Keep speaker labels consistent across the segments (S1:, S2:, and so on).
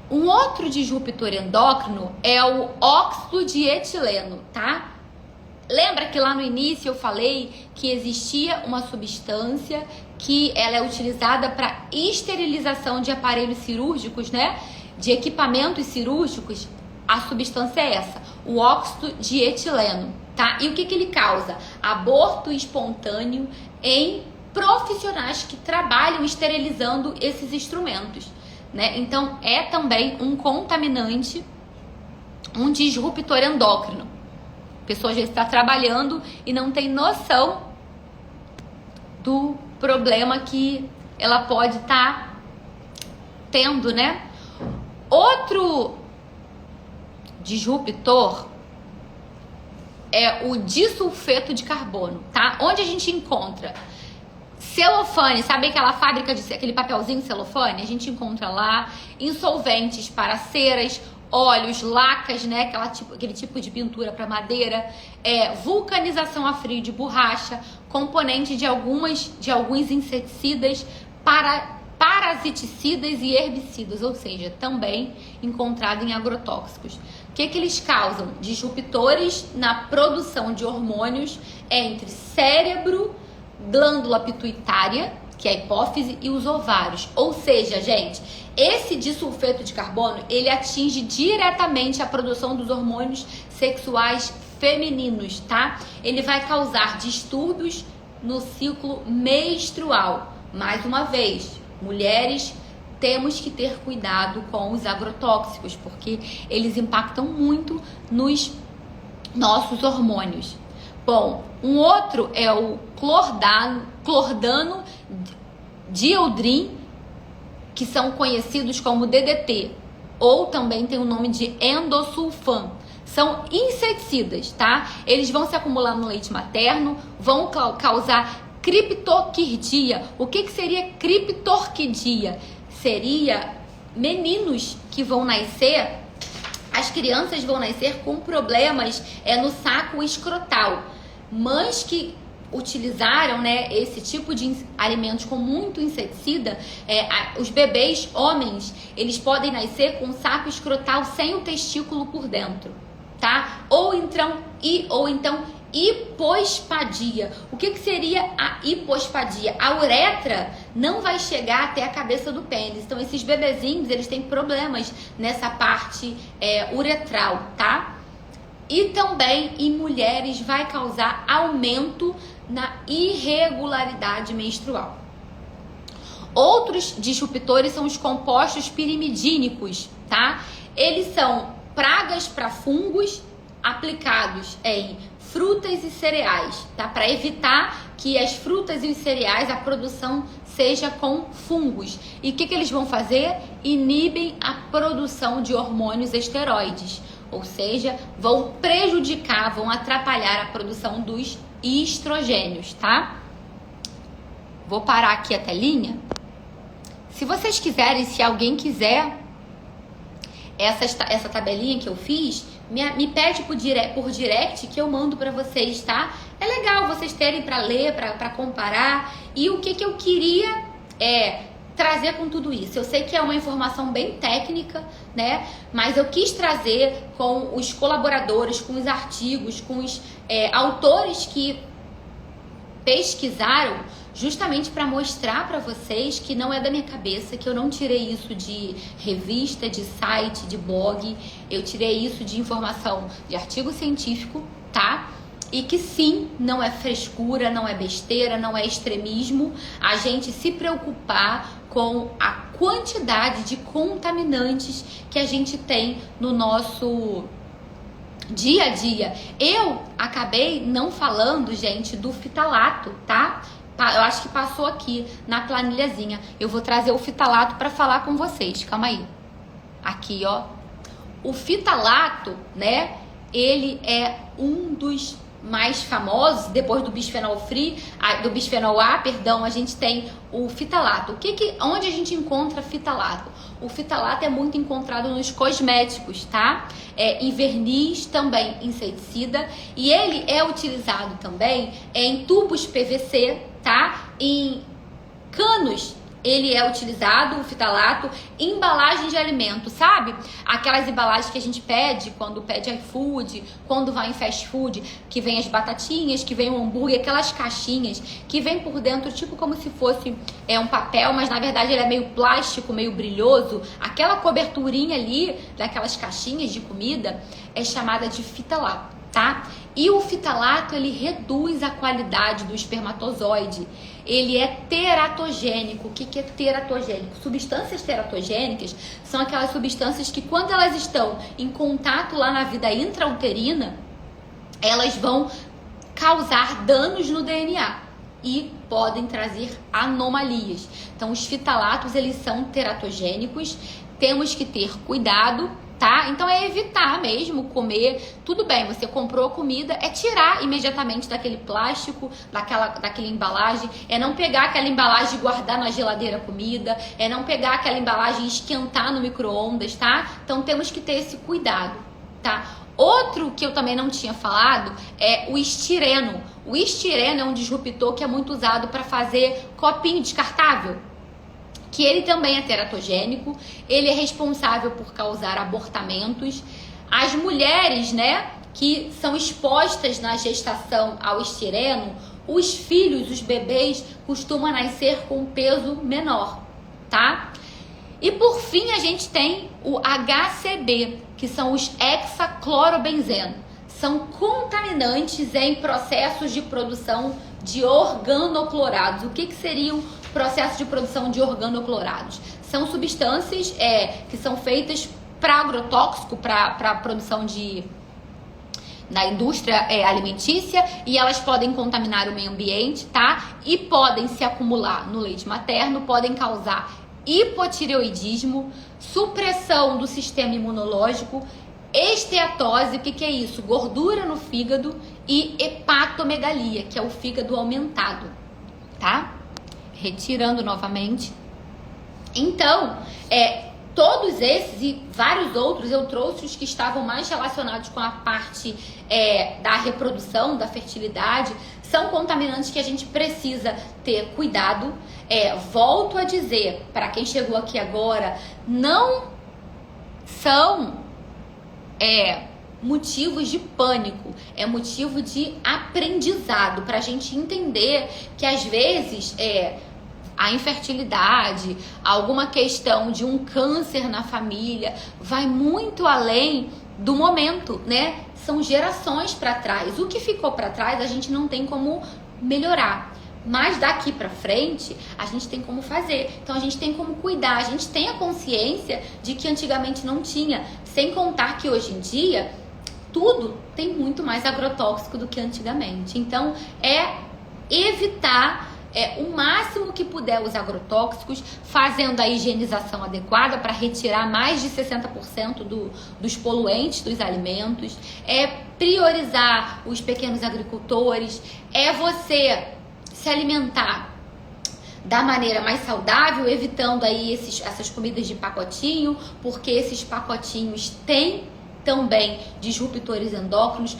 S1: Um outro disruptor endócrino é o óxido de etileno, tá? Lembra que lá no início eu falei que existia uma substância que ela é utilizada para esterilização de aparelhos cirúrgicos, né? De equipamentos cirúrgicos. A substância é essa, o óxido de etileno, tá? E o que ele causa? Aborto espontâneo em profissionais que trabalham esterilizando esses instrumentos, né? Então, é também um contaminante, um disruptor endócrino. A pessoa às vezes está trabalhando e não tem noção do problema que ela pode estar tendo, né? Outro disruptor é o disulfeto de carbono, tá? Onde a gente encontra celofane, sabe aquela fábrica de aquele papelzinho celofane? A gente encontra lá em solventes para ceras, óleos, lacas, né? Aquele tipo de pintura para madeira, vulcanização a frio de borracha, componente de alguns inseticidas, parasiticidas e herbicidas, ou seja, também encontrado em agrotóxicos. O que eles causam? Disruptores na produção de hormônios entre cérebro, glândula pituitária, que é a hipófise, e os ovários. Ou seja, gente, esse disulfeto de carbono, ele atinge diretamente a produção dos hormônios sexuais femininos, tá? Ele vai causar distúrbios no ciclo menstrual. Mais uma vez, mulheres, temos que ter cuidado com os agrotóxicos, porque eles impactam muito nos nossos hormônios. Bom, um outro é o clordano dieldrin, que são conhecidos como DDT, ou também tem o nome de endosulfan. São inseticidas, tá? Eles vão se acumular no leite materno, vão causar criptorquidia. O que seria criptorquidia? Seria meninos que vão nascer, as crianças vão nascer com problemas no saco escrotal. Mães que utilizaram, né, esse tipo de alimentos com muito inseticida, os bebês homens, eles podem nascer com o saco escrotal sem o testículo por dentro, tá? Ou então hipospadia. O que seria a hipospadia? A uretra não vai chegar até a cabeça do pênis. Então, esses bebezinhos, eles têm problemas nessa parte uretral, tá? E também em mulheres vai causar aumento na irregularidade menstrual. Outros disruptores são os compostos pirimidínicos, tá? Eles são pragas para fungos aplicados em frutas e cereais, tá? Para evitar que as frutas e os cereais, a produção seja com fungos. E o que eles vão fazer? Inibem a produção de hormônios esteroides, ou seja, vão prejudicar, vão atrapalhar a produção dos estrogênios, tá? Vou parar aqui a telinha. Se vocês quiserem, se alguém quiser essa tabelinha que eu fiz, me pede por direct que eu mando para vocês, tá? É legal vocês terem para ler, para comparar. E o que eu queria trazer com tudo isso? Eu sei que é uma informação bem técnica, né? Mas eu quis trazer com os colaboradores, com os artigos, com os autores que pesquisaram, justamente para mostrar para vocês que não é da minha cabeça, que eu não tirei isso de revista, de site, de blog. Eu tirei isso de informação de artigo científico, tá? E que sim, não é frescura, não é besteira, não é extremismo a gente se preocupar com a quantidade de contaminantes que a gente tem no nosso dia a dia. Eu acabei não falando, gente, do fitalato, tá? Eu acho que passou aqui na planilhazinha. Eu vou trazer o fitalato para falar com vocês. Calma aí. Aqui, ó. O fitalato, né? Ele é um dos mais famosos. Depois do bisfenol A, a gente tem o fitalato. Onde a gente encontra fitalato? O fitalato é muito encontrado nos cosméticos, tá? Em verniz, também inseticida. E ele é utilizado também em tubos PVC, tá? Em canos ele é utilizado, o fitalato, em embalagem de alimento, sabe? Aquelas embalagens que a gente pede quando pede iFood, quando vai em fast food, que vem as batatinhas, que vem o hambúrguer, aquelas caixinhas que vem por dentro, tipo como se fosse um papel, mas na verdade ele é meio plástico, meio brilhoso. Aquela coberturinha ali, daquelas caixinhas de comida, é chamada de fitalato, tá? E o fitalato, ele reduz a qualidade do espermatozoide. Ele é teratogênico. O que é teratogênico? Substâncias teratogênicas são aquelas substâncias que, quando elas estão em contato lá na vida intrauterina, elas vão causar danos no DNA e podem trazer anomalias. Então, os fitalatos, eles são teratogênicos. Temos que ter cuidado, tá? Então é evitar mesmo comer. Tudo bem, você comprou a comida, é tirar imediatamente daquele plástico, daquela embalagem, é não pegar aquela embalagem e guardar na geladeira a comida, é não pegar aquela embalagem e esquentar no micro-ondas, tá? Então temos que ter esse cuidado, tá? Outro que eu também não tinha falado é o estireno. O estireno é um disruptor que é muito usado para fazer copinho descartável, que ele também é teratogênico, ele é responsável por causar abortamentos. As mulheres, né, que são expostas na gestação ao estireno, os filhos, os bebês, costumam nascer com peso menor, tá? E por fim a gente tem o HCB, que são os hexaclorobenzeno. São contaminantes em processos de produção de organoclorados. O que seriam processos de produção de organoclorados? São substâncias que são feitas para agrotóxico, para produção na indústria alimentícia, e elas podem contaminar o meio ambiente, tá? E podem se acumular no leite materno, podem causar hipotireoidismo, supressão do sistema imunológico, esteatose, o que é isso? Gordura no fígado, e hepatomegalia, que é o fígado aumentado, tá? Retirando novamente. Então, todos esses e vários outros, eu trouxe os que estavam mais relacionados com a parte da reprodução, da fertilidade. São contaminantes que a gente precisa ter cuidado. Volto a dizer, para quem chegou aqui agora, não são motivos de pânico, é motivo de aprendizado, para a gente entender que às vezes a infertilidade, alguma questão de um câncer na família, vai muito além do momento, né? São gerações para trás. O que ficou para trás a gente não tem como melhorar, mas daqui para frente a gente tem como fazer. Então a gente tem como cuidar, a gente tem a consciência de que antigamente não tinha, sem contar que hoje em dia tudo tem muito mais agrotóxico do que antigamente. Então evitar o máximo que puder os agrotóxicos, fazendo a higienização adequada para retirar mais de 60% dos poluentes dos alimentos, priorizar os pequenos agricultores, você se alimentar da maneira mais saudável, evitando aí essas comidas de pacotinho, porque esses pacotinhos têm também disruptores endócrinos,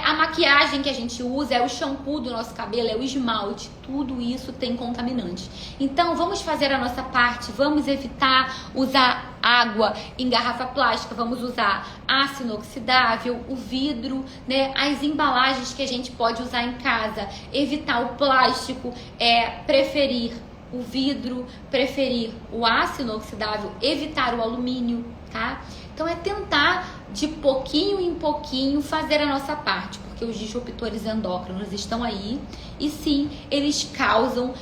S1: a maquiagem que a gente usa, o shampoo do nosso cabelo, o esmalte, tudo isso tem contaminantes. Então vamos fazer a nossa parte, vamos evitar usar água em garrafa plástica, vamos usar aço inoxidável, o vidro, né? As embalagens que a gente pode usar em casa, evitar o plástico, preferir o vidro, preferir o aço inoxidável, evitar o alumínio, tá? Então tentar de pouquinho em pouquinho fazer a nossa parte, porque os disruptores endócrinos estão aí e sim, eles causam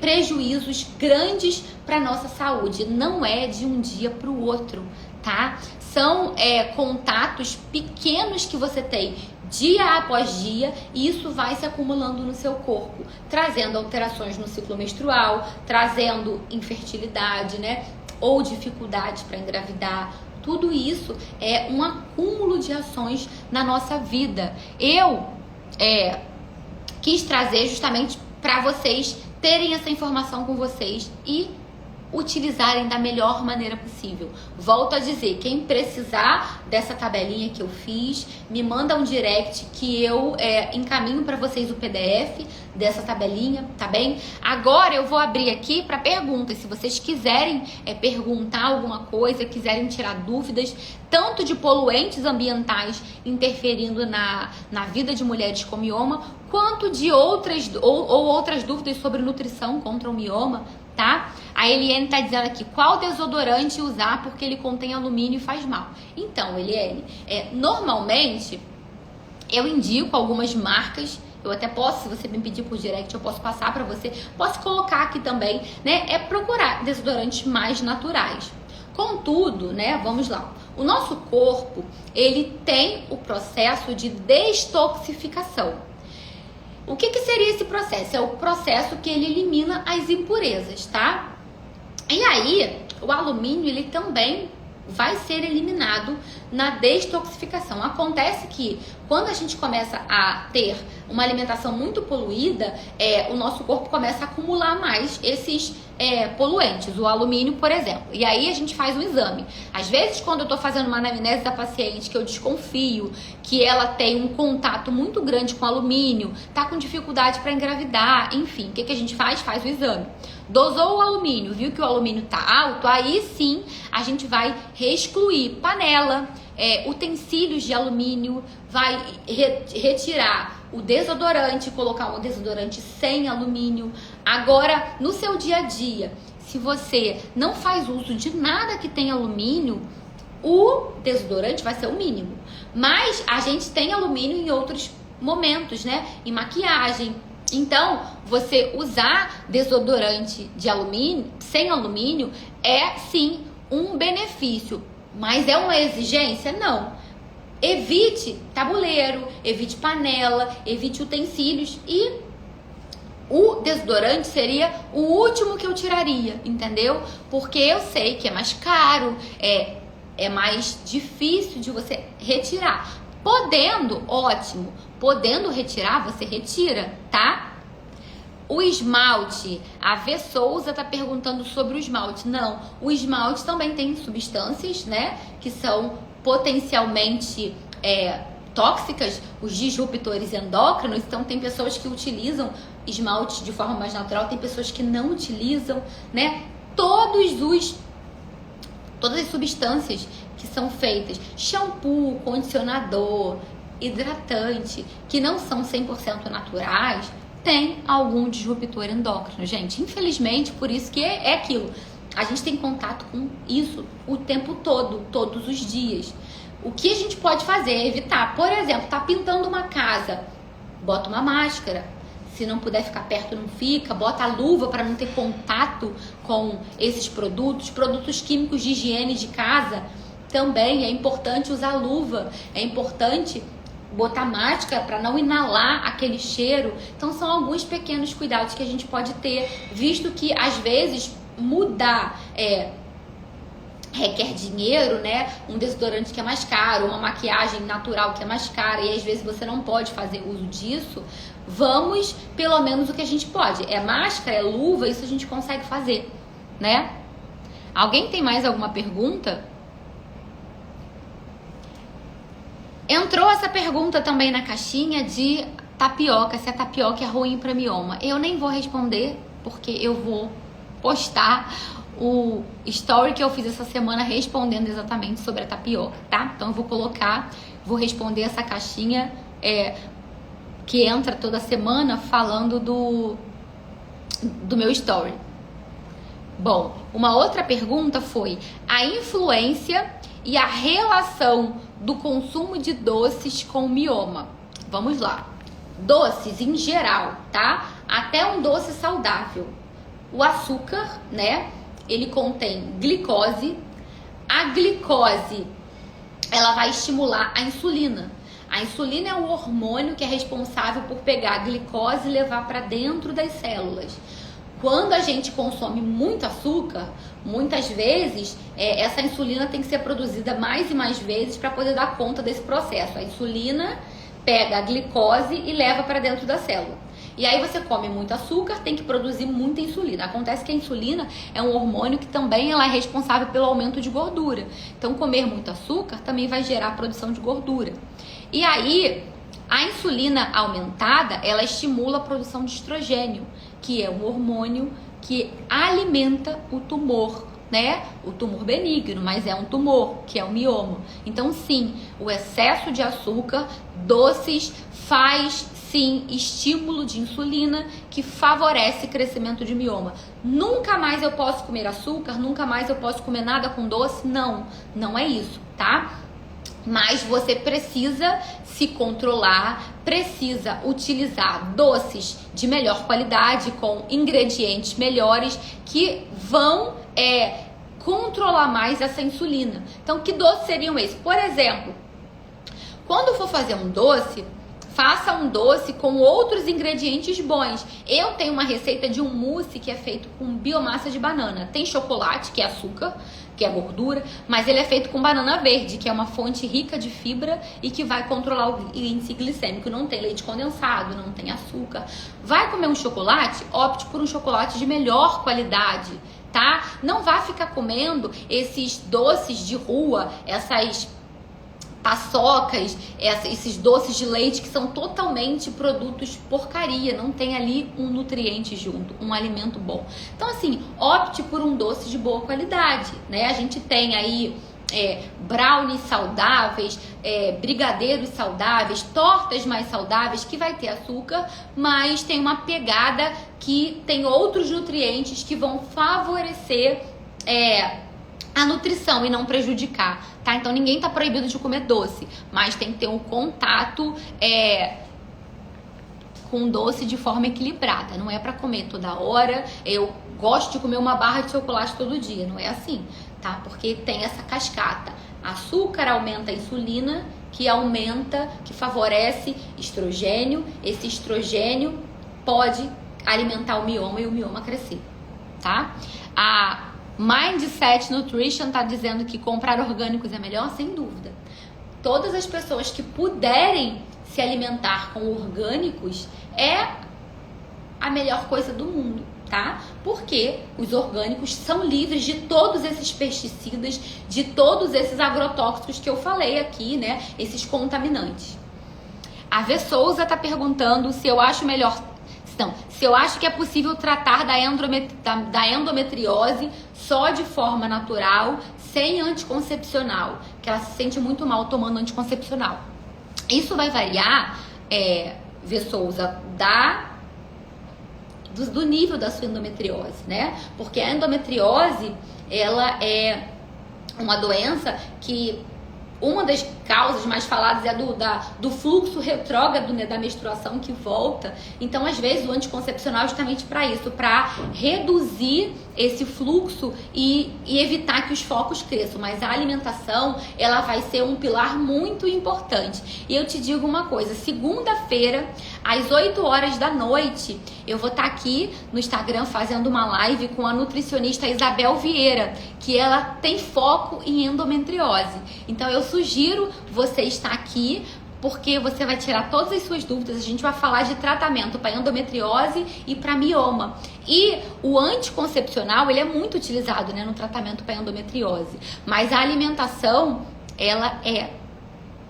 S1: prejuízos grandes para a nossa saúde. Não é de um dia para o outro, tá? São contatos pequenos que você tem dia após dia, e isso vai se acumulando no seu corpo, trazendo alterações no ciclo menstrual, trazendo infertilidade, né? Ou dificuldades para engravidar. Tudo isso é um acúmulo de ações na nossa vida. Eu quis trazer justamente para vocês terem essa informação com vocês e utilizarem da melhor maneira possível. Volto a dizer, quem precisar dessa tabelinha que eu fiz, me manda um direct que eu encaminho para vocês o PDF dessa tabelinha, tá bem? Agora eu vou abrir aqui para perguntas. Se vocês quiserem perguntar alguma coisa, quiserem tirar dúvidas, tanto de poluentes ambientais interferindo na vida de mulheres com mioma, quanto de outras dúvidas sobre nutrição contra o mioma, tá? A Eliane tá dizendo aqui, qual desodorante usar porque ele contém alumínio e faz mal? Então, Eliane, normalmente eu indico algumas marcas. Eu até posso, se você me pedir por direct, eu posso passar pra você. Posso colocar aqui também, né? É procurar desodorantes mais naturais. Contudo, né? Vamos lá. O nosso corpo, ele tem o processo de detoxificação. O que seria esse processo? É o processo que ele elimina as impurezas, tá? E aí, o alumínio, ele também vai ser eliminado na detoxificação. Acontece que quando a gente começa a ter uma alimentação muito poluída, o nosso corpo começa a acumular mais esses poluentes, o alumínio, por exemplo. E aí a gente faz um exame. Às vezes, quando eu tô fazendo uma anamnese da paciente, que eu desconfio que ela tem um contato muito grande com alumínio, tá com dificuldade para engravidar, enfim, o que a gente faz? Faz o exame. Dosou o alumínio, viu que o alumínio tá alto, aí sim a gente vai reexcluir panela, utensílios de alumínio, vai retirar o desodorante, colocar um desodorante sem alumínio. Agora, no seu dia a dia, se você não faz uso de nada que tem alumínio, o desodorante vai ser o mínimo. Mas a gente tem alumínio em outros momentos, né? Em maquiagem. Então, você usar desodorante de alumínio, sem alumínio, é sim um benefício. Mas é uma exigência? Não. Evite tabuleiro, evite panela, evite utensílios e o desodorante seria o último que eu tiraria, entendeu? Porque eu sei que é mais caro, é mais difícil de você retirar. Podendo, ótimo. Podendo retirar, você retira, tá? O esmalte, a V Souza tá perguntando sobre o esmalte. Não, o esmalte também tem substâncias, né, que são potencialmente tóxicas, os disruptores endócrinos. Então tem pessoas que utilizam esmalte de forma mais natural, tem pessoas que não utilizam, né? Todas as substâncias que são feitas, shampoo, condicionador, hidratante, que não são 100% naturais, tem algum disruptor endócrino, gente. Infelizmente, por isso que é aquilo. A gente tem contato com isso o tempo todo, todos os dias. O que a gente pode fazer é evitar. Por exemplo, tá pintando uma casa, bota uma máscara. Se não puder ficar perto, não fica. Bota a luva para não ter contato com esses produtos químicos de higiene de casa. Também é importante usar luva. É importante botar máscara para não inalar aquele cheiro. Então são alguns pequenos cuidados que a gente pode ter, visto que às vezes mudar requer dinheiro, né? Um desodorante que é mais caro, uma maquiagem natural que é mais cara, e às vezes você não pode fazer uso disso. Vamos, pelo menos, o que a gente pode. É máscara, é luva, isso a gente consegue fazer, né? Alguém tem mais alguma pergunta? Entrou essa pergunta também na caixinha de tapioca, se a tapioca é ruim para mioma. Eu nem vou responder, porque eu vou postar o story que eu fiz essa semana respondendo exatamente sobre a tapioca, tá? Então eu vou responder essa caixinha que entra toda semana falando do meu story. Bom, uma outra pergunta foi a influência e a relação do consumo de doces com mioma. Vamos lá. Doces em geral, tá? Até um doce saudável. O açúcar, né? Ele contém glicose. A glicose, ela vai estimular a insulina. A insulina é o hormônio que é responsável por pegar a glicose e levar para dentro das células. Quando a gente consome muito açúcar, muitas vezes essa insulina tem que ser produzida mais e mais vezes para poder dar conta desse processo. A insulina pega a glicose e leva para dentro da célula. E aí você come muito açúcar, tem que produzir muita insulina. Acontece que a insulina é um hormônio que também ela é responsável pelo aumento de gordura. Então comer muito açúcar também vai gerar a produção de gordura. E aí a insulina aumentada, ela estimula a produção de estrogênio, que é um hormônio que alimenta o tumor, né? O tumor benigno, mas é um tumor, que é o mioma. Então, sim, o excesso de açúcar, doces, faz, sim, estímulo de insulina que favorece o crescimento de mioma. Nunca mais eu posso comer açúcar, nunca mais eu posso comer nada com doce? Não, não é isso, tá? Mas você precisa se controlar, precisa utilizar doces de melhor qualidade, com ingredientes melhores, que vão controlar mais essa insulina. Então, que doces seriam esses? Por exemplo, quando for fazer um doce, faça um doce com outros ingredientes bons. Eu tenho uma receita de um mousse que é feito com biomassa de banana. Tem chocolate, que é açúcar, que é gordura, mas ele é feito com banana verde, que é uma fonte rica de fibra e que vai controlar o índice glicêmico. Não tem leite condensado, não tem açúcar. Vai comer um chocolate? Opte por um chocolate de melhor qualidade, tá? Não vá ficar comendo esses doces de rua, essas paçocas, esses doces de leite que são totalmente produtos porcaria, não tem ali um nutriente junto, um alimento bom. Então, assim, opte por um doce de boa qualidade, né? A gente tem aí brownies saudáveis, brigadeiros saudáveis, tortas mais saudáveis, que vai ter açúcar, mas tem uma pegada que tem outros nutrientes que vão favorecer a nutrição e não prejudicar, tá? Então ninguém tá proibido de comer doce, mas tem que ter um contato com doce de forma equilibrada. Não é pra comer toda hora. Eu gosto de comer uma barra de chocolate todo dia, não é assim, tá? Porque tem essa cascata. Açúcar aumenta a insulina, que favorece estrogênio. Esse estrogênio pode alimentar o mioma e o mioma crescer, tá? A Mindset Nutrition tá dizendo que comprar orgânicos é melhor? Sem dúvida. Todas as pessoas que puderem se alimentar com orgânicos é a melhor coisa do mundo, tá? Porque os orgânicos são livres de todos esses pesticidas, de todos esses agrotóxicos que eu falei aqui, né? Esses contaminantes. A V. Souza tá perguntando se eu acho melhor... Não, se eu acho que é possível tratar da endometriose só de forma natural, sem anticoncepcional, que ela se sente muito mal tomando anticoncepcional. Isso vai variar, V. Souza, do nível da sua endometriose, né? Porque a endometriose, ela é uma doença que... Uma das causas mais faladas é do fluxo retrógrado, né, da menstruação que volta. Então, às vezes, o anticoncepcional é justamente para isso, para reduzir esse fluxo e evitar que os focos cresçam. Mas a alimentação, ela vai ser um pilar muito importante. E eu te digo uma coisa, segunda-feira, às 8 horas da noite, eu vou estar aqui no Instagram fazendo uma live com a nutricionista Isabel Vieira, que ela tem foco em endometriose. Então, eu sugiro você estar aqui, porque você vai tirar todas as suas dúvidas. A gente vai falar de tratamento para endometriose e para mioma. E o anticoncepcional, ele é muito utilizado, né, no tratamento para endometriose. Mas a alimentação, ela é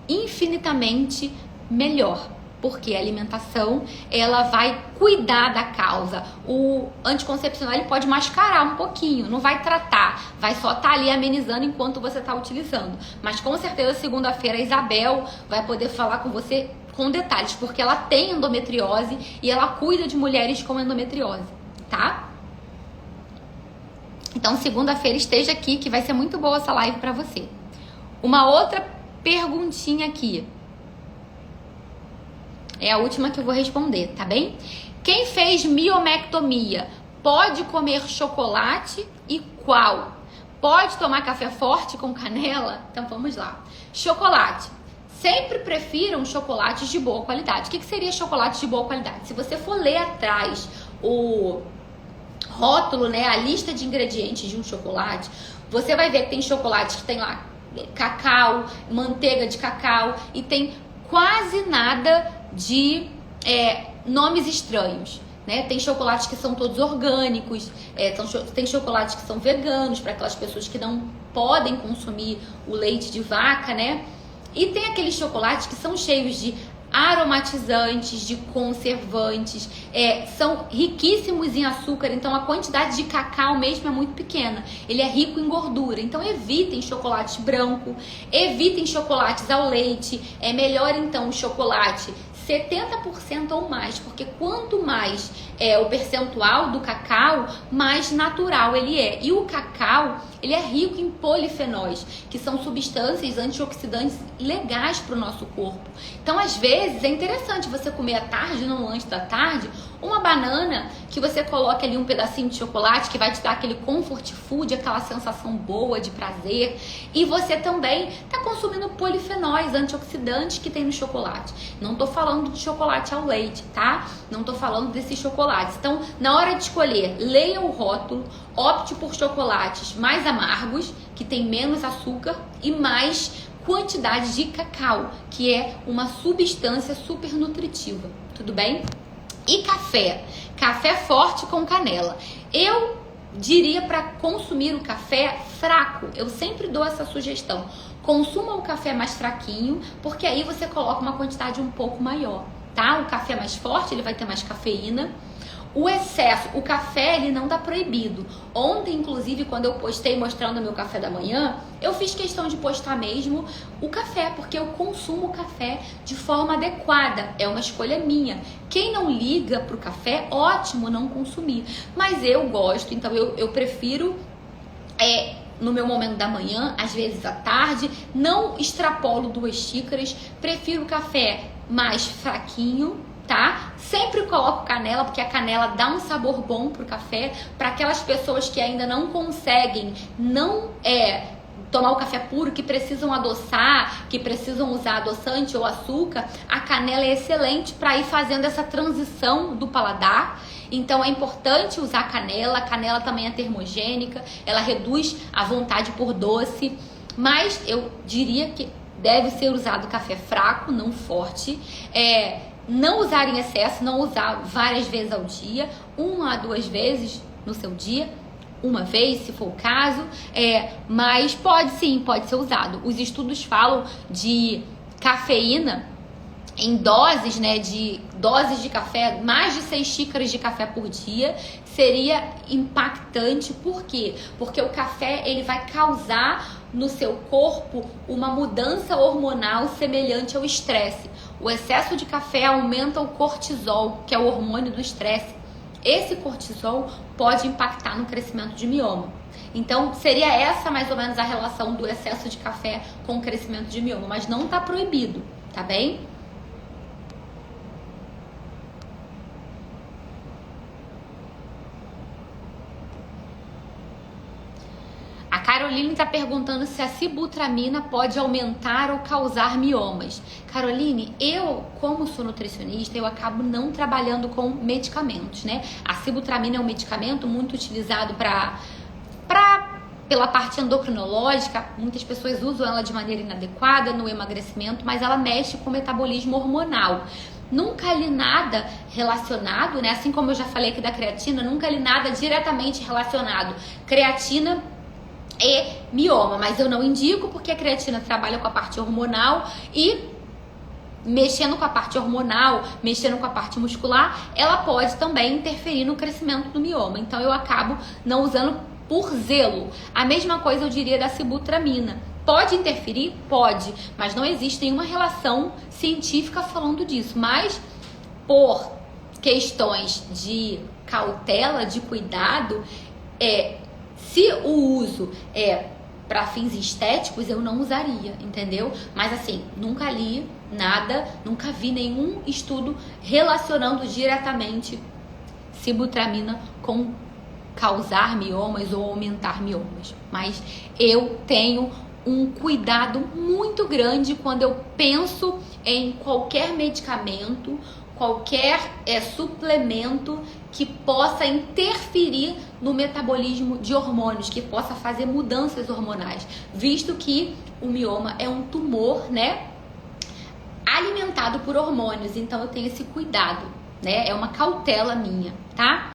S1: infinitamente melhor. Porque a alimentação, ela vai cuidar da causa. O anticoncepcional, ele pode mascarar um pouquinho, não vai tratar, vai só estar ali amenizando enquanto você está utilizando. Mas com certeza, segunda-feira, a Isabel vai poder falar com você com detalhes, porque ela tem endometriose e ela cuida de mulheres com endometriose, tá? Então, segunda-feira, esteja aqui, que vai ser muito boa essa live pra você. Uma outra perguntinha aqui. É a última que eu vou responder, tá bem? Quem fez miomectomia pode comer chocolate e qual? Pode tomar café forte com canela? Então vamos lá. Chocolate. Sempre prefiram chocolates de boa qualidade. O que seria chocolate de boa qualidade? Se você for ler atrás o rótulo, né, a lista de ingredientes de um chocolate, você vai ver que tem chocolate que tem lá cacau, manteiga de cacau e tem quase nada de nomes estranhos. Né? Tem chocolates que são todos orgânicos, tem chocolates que são veganos para aquelas pessoas que não podem consumir o leite de vaca, né? E tem aqueles chocolates que são cheios de aromatizantes, de conservantes, são riquíssimos em açúcar, então a quantidade de cacau mesmo é muito pequena. Ele é rico em gordura, então evitem chocolate branco, evitem chocolates ao leite. É melhor então o chocolate 70% ou mais, porque quanto mais o percentual do cacau, mais natural ele é. E o cacau, ele é rico em polifenóis, que são substâncias antioxidantes legais para o nosso corpo. Então, às vezes, é interessante você comer à tarde, no lanche da tarde, uma banana que você coloca ali um pedacinho de chocolate que vai te dar aquele comfort food, aquela sensação boa de prazer. E você também está consumindo polifenóis antioxidantes que tem no chocolate. Não tô falando de chocolate ao leite, tá? Não tô falando desses chocolates. Então, na hora de escolher, leia o rótulo, opte por chocolates mais amargos, que tem menos açúcar e mais quantidade de cacau, que é uma substância super nutritiva. Tudo bem? E café? Café forte com canela. Eu diria para consumir o café fraco. Eu sempre dou essa sugestão. Consuma o café mais fraquinho, porque aí você coloca uma quantidade um pouco maior, tá? O café mais forte, ele vai ter mais cafeína. O excesso, o café, ele não tá proibido. Ontem, inclusive, quando eu postei mostrando o meu café da manhã, eu fiz questão de postar mesmo o café, porque eu consumo o café de forma adequada. É uma escolha minha. Quem não liga pro café, ótimo não consumir. Mas eu gosto, então eu prefiro no meu momento da manhã, às vezes à tarde, não extrapolo 2 xícaras, prefiro o café mais fraquinho, tá? Sempre coloco canela, porque a canela dá um sabor bom pro café. Para aquelas pessoas que ainda não conseguem tomar o café puro, que precisam adoçar, que precisam usar adoçante ou açúcar, a canela é excelente para ir fazendo essa transição do paladar. Então é importante usar canela. A canela também é termogênica, ela reduz a vontade por doce, mas eu diria que deve ser usado café fraco, não forte. Não usar em excesso, não usar várias vezes ao dia, 1 a 2 vezes no seu dia, uma vez, se for o caso, mas pode ser usado. Os estudos falam de cafeína em doses, né, de café, mais de 6 xícaras de café por dia seria impactante. Por quê? Porque o café, ele vai causar no seu corpo uma mudança hormonal semelhante ao estresse. O excesso de café aumenta o cortisol, que é o hormônio do estresse. Esse cortisol pode impactar no crescimento de mioma. Então, seria essa mais ou menos a relação do excesso de café com o crescimento de mioma, mas não tá proibido, tá bem? A Caroline está perguntando se a sibutramina pode aumentar ou causar miomas. Caroline, eu, como sou nutricionista, eu acabo não trabalhando com medicamentos, né? A sibutramina é um medicamento muito utilizado pela parte endocrinológica. Muitas pessoas usam ela de maneira inadequada no emagrecimento, mas ela mexe com o metabolismo hormonal. Nunca li nada relacionado, né? Assim como eu já falei aqui da creatina, nunca li nada diretamente relacionado. Creatina e mioma, mas eu não indico, porque a creatina trabalha com a parte hormonal e mexendo com a parte hormonal, mexendo com a parte muscular, ela pode também interferir no crescimento do mioma. Então eu acabo não usando por zelo. A mesma coisa eu diria da sibutramina. Pode interferir? Pode, mas não existe nenhuma relação científica falando disso. Mas por questões de cautela, de cuidado, se o uso é para fins estéticos, eu não usaria, entendeu? Mas assim, nunca li nada, nunca vi nenhum estudo relacionando diretamente sibutramina com causar miomas ou aumentar miomas. Mas eu tenho um cuidado muito grande quando eu penso em qualquer medicamento, qualquer suplemento que possa interferir no metabolismo de hormônios, que possa fazer mudanças hormonais, visto que o mioma é um tumor, né, alimentado por hormônios. Então eu tenho esse cuidado, né? É uma cautela minha, tá?